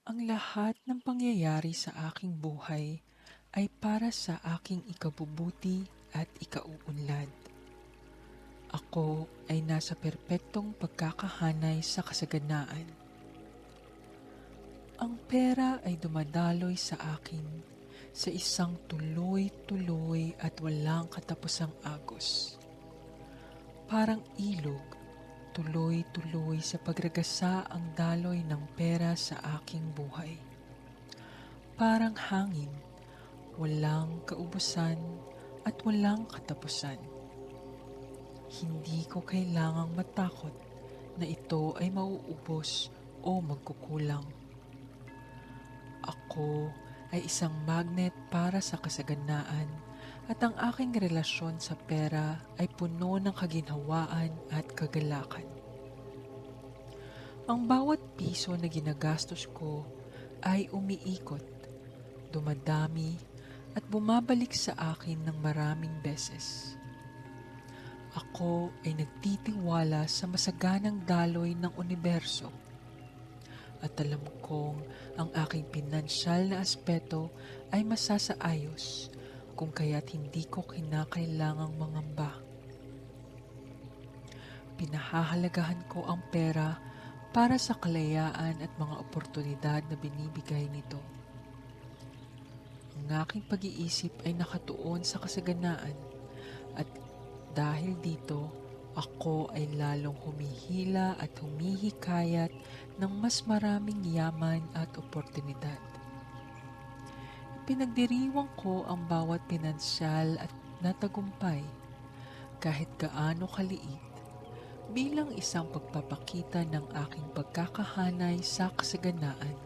Ang lahat ng pangyayari sa aking buhay ay para sa aking ikabubuti at ikauunlad. Ako ay nasa perpektong pagkakahanay sa kasaganaan. Ang pera ay dumadaloy sa akin sa isang tuloy-tuloy at walang katapusang agos. Parang ilog, tuloy-tuloy sa pagragasa ang daloy ng pera sa aking buhay. Parang hangin, walang kaubusan at walang katapusan. Hindi ko kailangang matakot na ito ay mauubos o magkukulang. Ako ay isang magnet para sa kasaganaan at ang aking relasyon sa pera ay puno ng kaginhawaan at kagalakan. Ang bawat piso na ginagastos ko ay umiikot, dumadami at bumabalik sa akin ng maraming beses. Ako ay nagtitiwala sa masaganang daloy ng universo at alam kong ang aking pinansyal na aspeto ay masasaayos kung kaya't hindi ko kinakailangang mangamba. Pinahahalagahan ko ang pera para sa kalayaan at mga oportunidad na binibigay nito. Ang aking pag-iisip ay nakatuon sa kasaganaan at dahil dito, ako ay lalong humihila at humihikayat ng mas maraming yaman at oportunidad. Pinagdiriwang ko ang bawat pinansyal at natagumpay, kahit gaano kaliit, bilang isang pagpapakita ng aking pagkakahanay sa kasaganaan.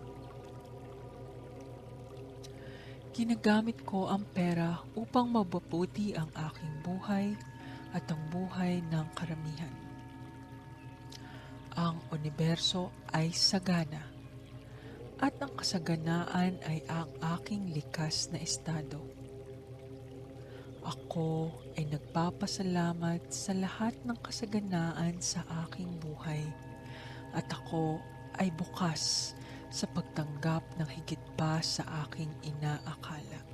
Ginagamit ko ang pera upang mabubuti ang aking buhay at ang buhay ng karamihan. Ang universo ay sagana at ang kasaganaan ay ang aking likas na estado. Ako ay nagpapasalamat sa lahat ng kasaganaan sa aking buhay at ako ay bukas sa pagtanggap ng higit pa sa aking inaakala.